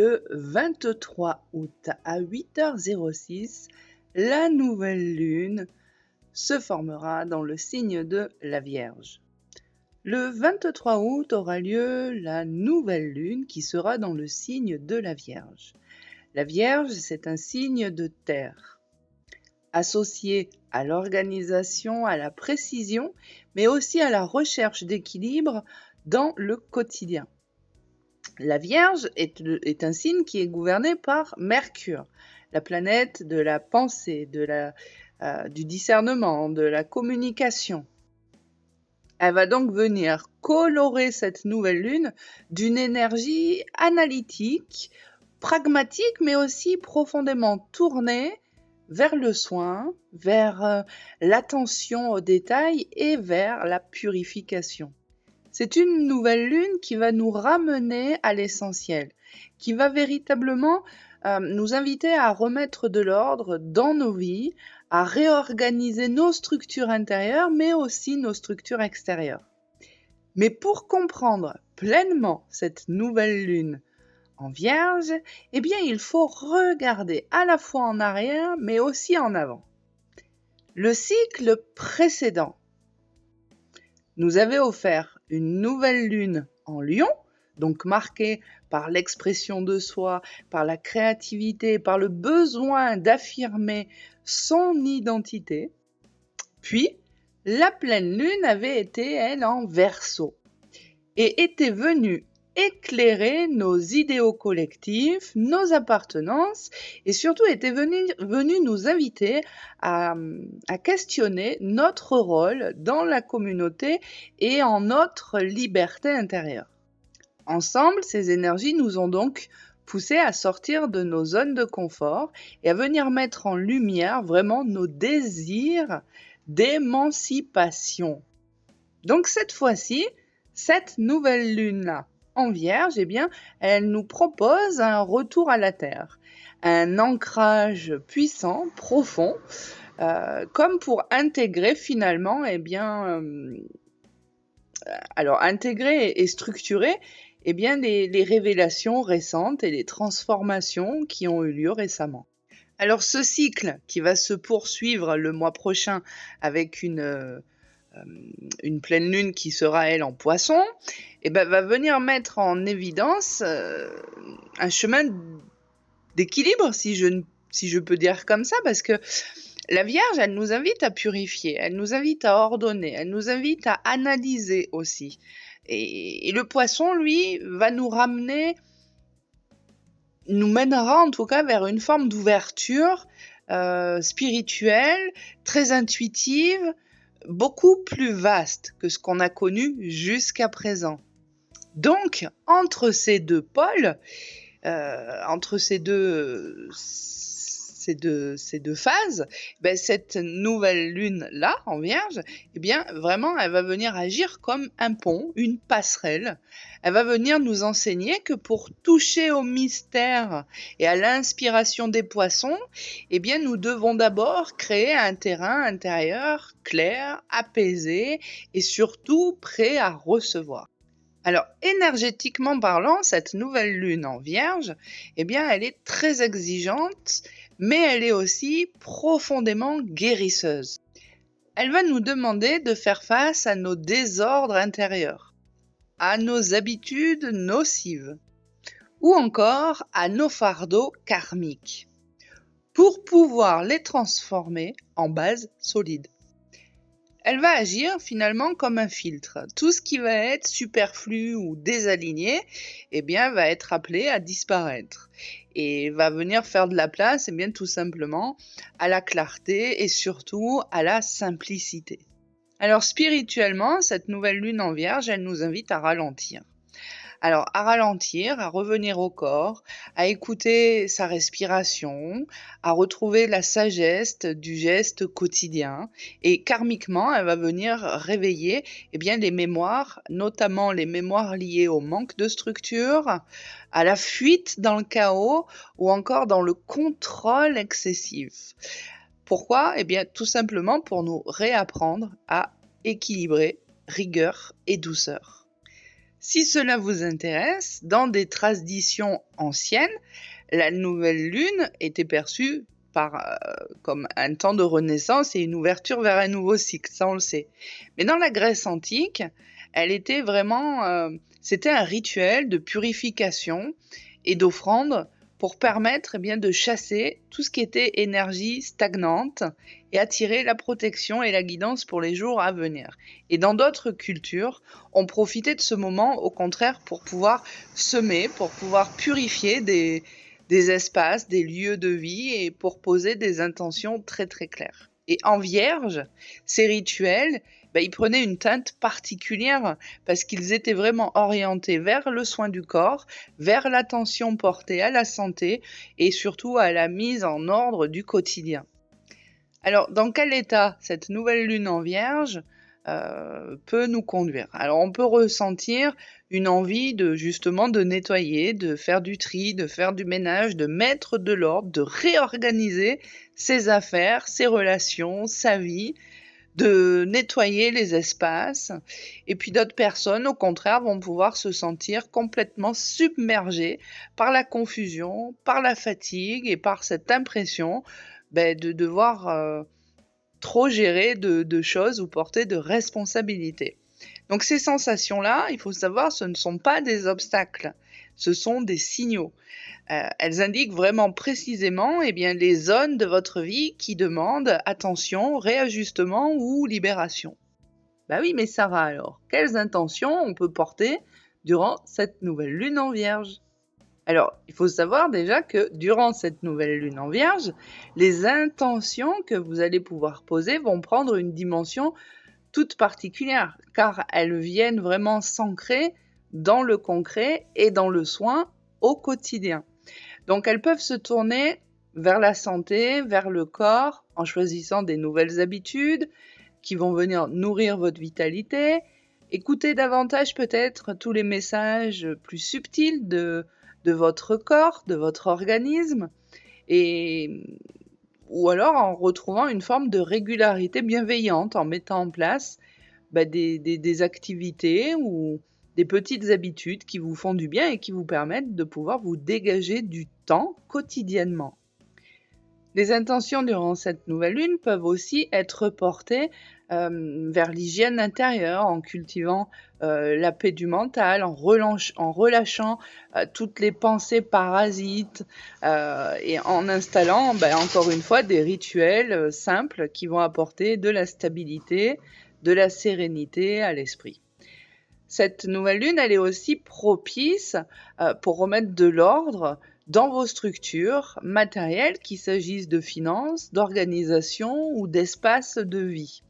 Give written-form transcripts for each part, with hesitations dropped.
Le 23 août à 8h06, la nouvelle lune se formera dans le signe de la Vierge. Le 23 août aura lieu la nouvelle lune qui sera dans le signe de la Vierge. La Vierge, c'est un signe de terre, associé à l'organisation, à la précision, mais aussi à la recherche d'équilibre dans le quotidien. La Vierge est un signe qui est gouverné par Mercure, la planète de la pensée, du discernement, de la communication. Elle va donc venir colorer cette nouvelle lune d'une énergie analytique, pragmatique, mais aussi profondément tournée vers le soin, vers l'attention aux détails et vers la purification. C'est une nouvelle lune qui va nous ramener à l'essentiel, qui va véritablement nous inviter à remettre de l'ordre dans nos vies, à réorganiser nos structures intérieures, mais aussi nos structures extérieures. Mais pour comprendre pleinement cette nouvelle lune en Vierge, eh bien, il faut regarder à la fois en arrière, mais aussi en avant. Le cycle précédent nous avait offert une nouvelle lune en Lion, donc marquée par l'expression de soi, par la créativité, par le besoin d'affirmer son identité. Puis, la pleine lune avait été, elle, en Verseau et était venue éclairer nos idéaux collectifs, nos appartenances, et surtout était venue nous inviter à questionner notre rôle dans la communauté et en notre liberté intérieure. Ensemble, ces énergies nous ont donc poussés à sortir de nos zones de confort et à venir mettre en lumière vraiment nos désirs d'émancipation. Donc cette fois-ci, cette nouvelle lune-là, en Vierge, eh bien, elle nous propose un retour à la Terre, un ancrage puissant, profond, comme pour intégrer finalement, intégrer et structurer, les révélations récentes et les transformations qui ont eu lieu récemment. Alors, ce cycle qui va se poursuivre le mois prochain avec une pleine lune qui sera, elle, en Poisson, va venir mettre en évidence un chemin d'équilibre, si je peux dire comme ça, parce que la Vierge, elle nous invite à purifier, elle nous invite à ordonner, elle nous invite à analyser aussi. Et le Poisson, lui, va nous mènera en tout cas vers une forme d'ouverture spirituelle, très intuitive, beaucoup plus vaste que ce qu'on a connu jusqu'à présent. Donc, entre ces deux pôles, entre ces deux phases, cette nouvelle lune-là, en Vierge, vraiment, elle va venir agir comme un pont, une passerelle. Elle va venir nous enseigner que pour toucher au mystère et à l'inspiration des Poissons, nous devons d'abord créer un terrain intérieur clair, apaisé et surtout prêt à recevoir. Alors, énergétiquement parlant, cette nouvelle lune en Vierge, elle est très exigeante, mais elle est aussi profondément guérisseuse. Elle va nous demander de faire face à nos désordres intérieurs, à nos habitudes nocives, ou encore à nos fardeaux karmiques, pour pouvoir les transformer en base solide. Elle va agir finalement comme un filtre. Tout ce qui va être superflu ou désaligné, va être appelé à disparaître et va venir faire de la place, tout simplement, à la clarté et surtout à la simplicité. Alors spirituellement, cette nouvelle lune en Vierge, elle nous invite à ralentir. Alors, à ralentir, à revenir au corps, à écouter sa respiration, à retrouver la sagesse du geste quotidien. Et karmiquement, elle va venir réveiller les mémoires, notamment les mémoires liées au manque de structure, à la fuite dans le chaos ou encore dans le contrôle excessif. Pourquoi ? Tout simplement pour nous réapprendre à équilibrer rigueur et douceur. Si cela vous intéresse, dans des traditions anciennes, la nouvelle lune était perçue comme un temps de renaissance et une ouverture vers un nouveau cycle, ça on le sait. Mais dans la Grèce antique, elle était vraiment, c'était un rituel de purification et d'offrande pour permettre bien de chasser tout ce qui était énergie stagnante et attirer la protection et la guidance pour les jours à venir. Et dans d'autres cultures, on profitait de ce moment au contraire pour pouvoir semer, pour pouvoir purifier des espaces, des lieux de vie et pour poser des intentions très très claires. Et en Vierge, ces rituels, ils prenaient une teinte particulière parce qu'ils étaient vraiment orientés vers le soin du corps, vers l'attention portée à la santé et surtout à la mise en ordre du quotidien. Alors, dans quel état cette nouvelle lune en Vierge peut nous conduire? Alors, on peut ressentir une envie justement de nettoyer, de faire du tri, de faire du ménage, de mettre de l'ordre, de réorganiser ses affaires, ses relations, sa vie, de nettoyer les espaces. Et puis d'autres personnes, au contraire, vont pouvoir se sentir complètement submergées par la confusion, par la fatigue et par cette impression de devoir trop gérer de choses ou porter de responsabilités. Donc ces sensations-là, il faut savoir, ce ne sont pas des obstacles, ce sont des signaux. Elles indiquent vraiment précisément les zones de votre vie qui demandent attention, réajustement ou libération. Oui, mais Sarah alors, quelles intentions on peut porter durant cette nouvelle lune en Vierge? Alors, il faut savoir déjà que durant cette nouvelle lune en Vierge, les intentions que vous allez pouvoir poser vont prendre une dimension toute particulière, car elles viennent vraiment s'ancrer dans le concret et dans le soin au quotidien. Donc elles peuvent se tourner vers la santé, vers le corps, en choisissant des nouvelles habitudes qui vont venir nourrir votre vitalité. Écoutez davantage peut-être tous les messages plus subtils de votre corps, de votre organisme, ou alors en retrouvant une forme de régularité bienveillante, en mettant en place des activités ou des petites habitudes qui vous font du bien et qui vous permettent de pouvoir vous dégager du temps quotidiennement. Les intentions durant cette nouvelle lune peuvent aussi être portées vers l'hygiène intérieure, en cultivant la paix du mental, en relâchant toutes les pensées parasites et en installant encore une fois des rituels simples qui vont apporter de la stabilité, de la sérénité à l'esprit. Cette nouvelle lune, elle est aussi propice pour remettre de l'ordre dans vos structures matérielles, qu'il s'agisse de finances, d'organisation ou d'espace de vie.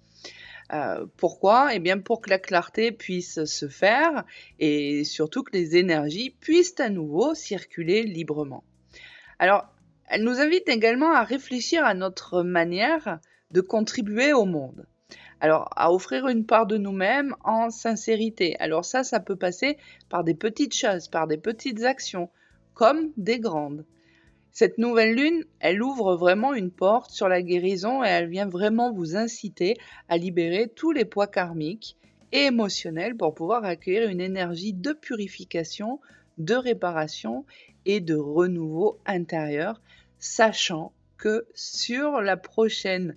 Pourquoi? Pour que la clarté puisse se faire et surtout que les énergies puissent à nouveau circuler librement. Alors, elle nous invite également à réfléchir à notre manière de contribuer au monde. Alors, à offrir une part de nous-mêmes en sincérité. Alors ça peut passer par des petites choses, par des petites actions, comme des grandes. Cette nouvelle lune, elle ouvre vraiment une porte sur la guérison et elle vient vraiment vous inciter à libérer tous les poids karmiques et émotionnels pour pouvoir accueillir une énergie de purification, de réparation et de renouveau intérieur, sachant que sur la prochaine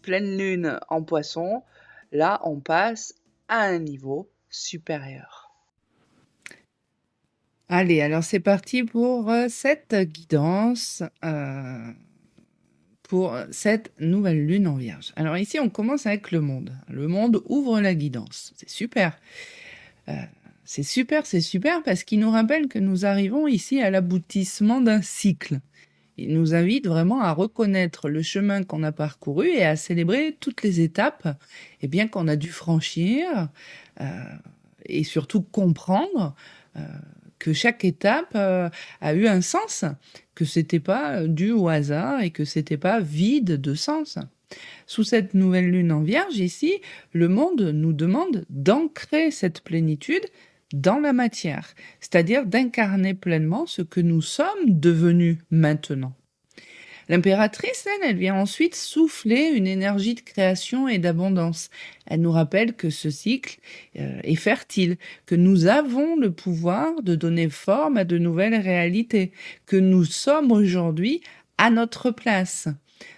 pleine lune en Poisson, là on passe à un niveau supérieur. Allez, alors c'est parti pour cette guidance pour cette nouvelle lune en Vierge. Alors ici on commence avec le monde. Le monde ouvre la guidance. C'est super. C'est super parce qu'il nous rappelle que nous arrivons ici à l'aboutissement d'un cycle. Il nous invite vraiment à reconnaître le chemin qu'on a parcouru et à célébrer toutes les étapes qu'on a dû franchir et surtout comprendre que chaque étape a eu un sens, que c'était pas dû au hasard et que c'était pas vide de sens. Sous cette nouvelle lune en Vierge ici, le monde nous demande d'ancrer cette plénitude dans la matière, c'est-à-dire d'incarner pleinement ce que nous sommes devenus maintenant. L'impératrice, elle vient ensuite souffler une énergie de création et d'abondance. Elle nous rappelle que ce cycle est fertile, que nous avons le pouvoir de donner forme à de nouvelles réalités, que nous sommes aujourd'hui à notre place.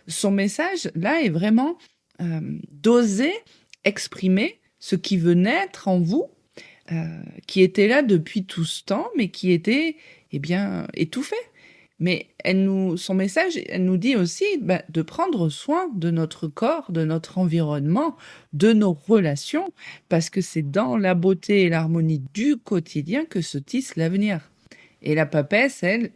Son message, là, est vraiment d'oser exprimer ce qui veut naître en vous, qui était là depuis tout ce temps, mais qui était, étouffé. Mais son message, elle nous dit aussi de prendre soin de notre corps, de notre environnement, de nos relations, parce que c'est dans la beauté et l'harmonie du quotidien que se tisse l'avenir. Et la papesse, elle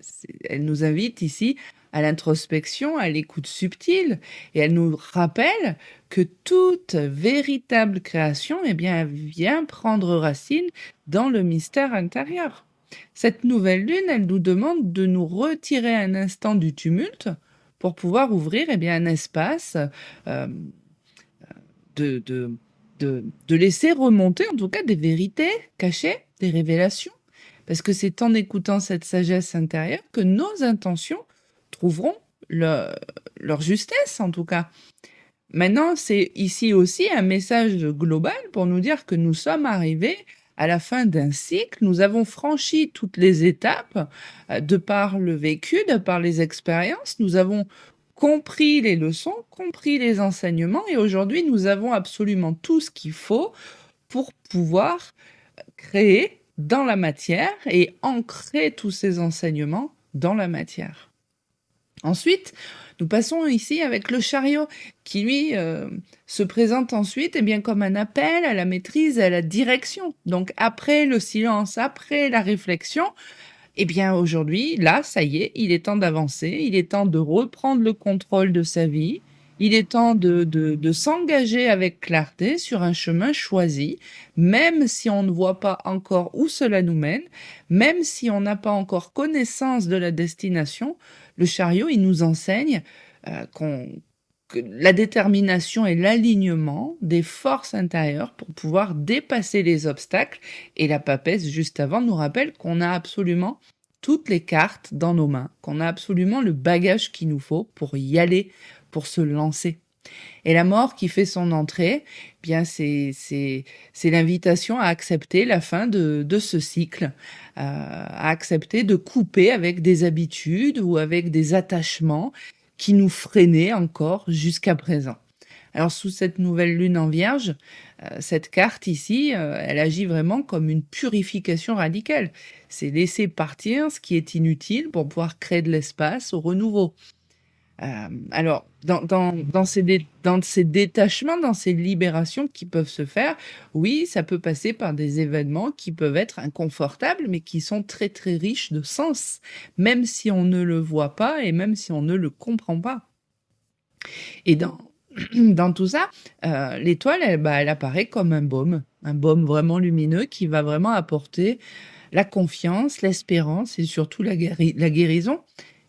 nous invite ici à l'introspection, à l'écoute subtile, et elle nous rappelle que toute véritable création, vient prendre racine dans le mystère intérieur. Cette nouvelle lune, elle nous demande de nous retirer un instant du tumulte pour pouvoir ouvrir un espace, de laisser remonter en tout cas des vérités cachées, des révélations. Parce que c'est en écoutant cette sagesse intérieure que nos intentions trouveront leur justesse, en tout cas. Maintenant, c'est ici aussi un message global pour nous dire que nous sommes arrivés à la fin d'un cycle. Nous avons franchi toutes les étapes de par le vécu, de par les expériences. Nous avons compris les leçons, compris les enseignements, et aujourd'hui, nous avons absolument tout ce qu'il faut pour pouvoir créer dans la matière et ancrer tous ces enseignements dans la matière. Ensuite, nous passons ici avec le chariot qui, lui, se présente ensuite comme un appel à la maîtrise, à la direction. Donc, après le silence, après la réflexion, aujourd'hui, là, ça y est, il est temps d'avancer, il est temps de reprendre le contrôle de sa vie, il est temps de s'engager avec clarté sur un chemin choisi, même si on ne voit pas encore où cela nous mène, même si on n'a pas encore connaissance de la destination. Le chariot, il nous enseigne que la détermination et l'alignement des forces intérieures pour pouvoir dépasser les obstacles. Et la papesse, juste avant, nous rappelle qu'on a absolument toutes les cartes dans nos mains, qu'on a absolument le bagage qu'il nous faut pour y aller, pour se lancer. Et la mort qui fait son entrée, c'est l'invitation à accepter la fin de ce cycle, à accepter de couper avec des habitudes ou avec des attachements qui nous freinaient encore jusqu'à présent. Alors, sous cette nouvelle lune en Vierge, cette carte ici, elle agit vraiment comme une purification radicale. C'est laisser partir ce qui est inutile pour pouvoir créer de l'espace au renouveau. Alors, dans ces détachements, dans ces libérations qui peuvent se faire, oui, ça peut passer par des événements qui peuvent être inconfortables, mais qui sont très très riches de sens, même si on ne le voit pas et même si on ne le comprend pas. Et dans tout ça, l'étoile, elle apparaît comme un baume vraiment lumineux qui va vraiment apporter la confiance, l'espérance et surtout la guérison.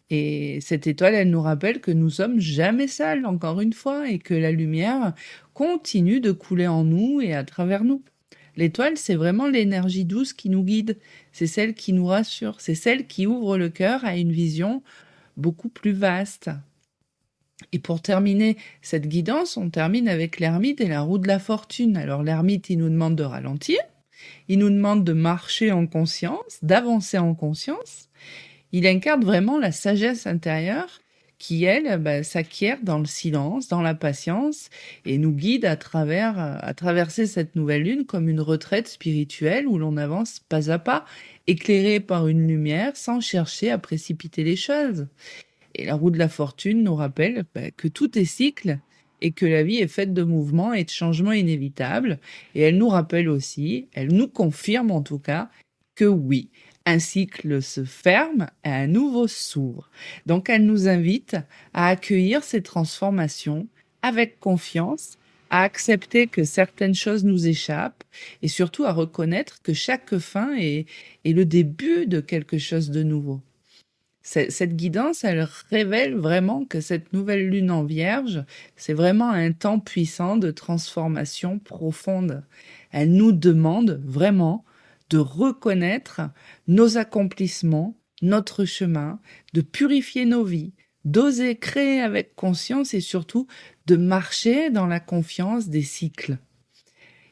Et cette étoile, elle nous rappelle que nous sommes jamais seuls, encore une fois, et que la lumière continue de couler en nous et à travers nous. L'étoile, c'est vraiment l'énergie douce qui nous guide, c'est celle qui nous rassure, c'est celle qui ouvre le cœur à une vision beaucoup plus vaste. Et pour terminer cette guidance, on termine avec l'ermite et la roue de la fortune. Alors l'ermite, il nous demande de ralentir, il nous demande de marcher en conscience, d'avancer en conscience. Il incarne vraiment la sagesse intérieure qui, elle, s'acquiert dans le silence, dans la patience, et nous guide à traverser cette nouvelle lune comme une retraite spirituelle où l'on avance pas à pas, éclairé par une lumière sans chercher à précipiter les choses. Et la roue de la fortune nous rappelle que tout est cycle et que la vie est faite de mouvements et de changements inévitables. Et elle nous rappelle aussi, elle nous confirme en tout cas, que oui, un cycle se ferme et un nouveau s'ouvre. Donc elle nous invite à accueillir ces transformations avec confiance, à accepter que certaines choses nous échappent et surtout à reconnaître que chaque fin est le début de quelque chose de nouveau. Cette guidance, elle révèle vraiment que cette nouvelle lune en Vierge, c'est vraiment un temps puissant de transformation profonde. Elle nous demande vraiment de reconnaître nos accomplissements, notre chemin, de purifier nos vies, d'oser créer avec conscience et surtout de marcher dans la confiance des cycles.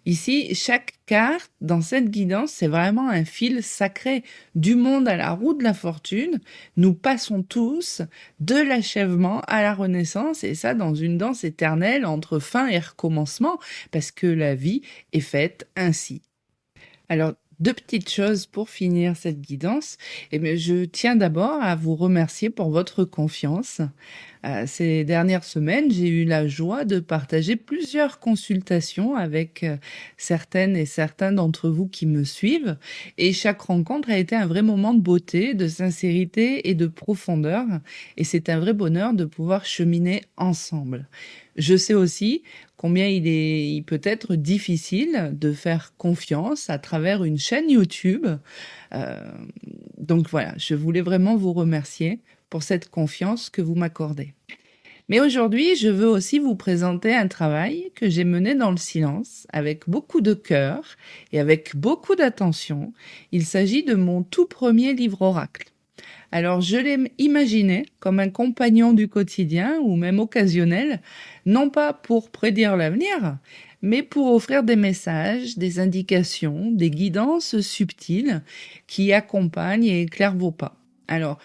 Ici, chaque carte dans cette guidance, c'est vraiment un fil sacré du monde à la roue de la fortune. Nous passons tous de l'achèvement à la renaissance et ça dans une danse éternelle entre fin et recommencement parce que la vie est faite ainsi. Alors, deux petites choses pour finir cette guidance. Eh bien, je tiens d'abord à vous remercier pour votre confiance. Ces dernières semaines, j'ai eu la joie de partager plusieurs consultations avec certaines et certains d'entre vous qui me suivent. Et chaque rencontre a été un vrai moment de beauté, de sincérité et de profondeur. Et c'est un vrai bonheur de pouvoir cheminer ensemble. Je sais aussi combien il peut être difficile de faire confiance à travers une chaîne YouTube. Euh, donc voilà, je voulais vraiment vous remercier pour cette confiance que vous m'accordez. Mais aujourd'hui, je veux aussi vous présenter un travail que j'ai mené dans le silence, avec beaucoup de cœur et avec beaucoup d'attention. Il s'agit de mon tout premier livre oracle. Alors, je l'ai imaginé comme un compagnon du quotidien ou même occasionnel, non pas pour prédire l'avenir, mais pour offrir des messages, des indications, des guidances subtiles qui accompagnent et éclairent vos pas. Alors,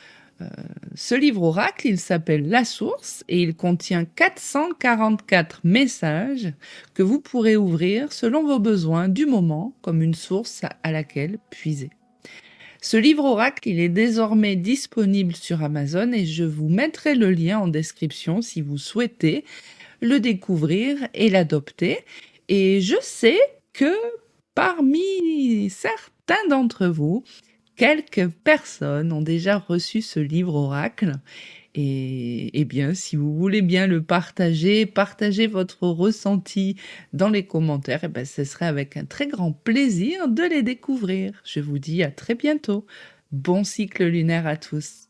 ce livre oracle, il s'appelle La Source et il contient 444 messages que vous pourrez ouvrir selon vos besoins du moment comme une source à laquelle puiser. Ce livre oracle, il est désormais disponible sur Amazon et je vous mettrai le lien en description si vous souhaitez le découvrir et l'adopter. Et je sais que parmi certains d'entre vous, quelques personnes ont déjà reçu ce livre oracle. Et bien, si vous voulez bien le partager, partagez votre ressenti dans les commentaires, et ben, ce serait avec un très grand plaisir de les découvrir. Je vous dis à très bientôt. Bon cycle lunaire à tous.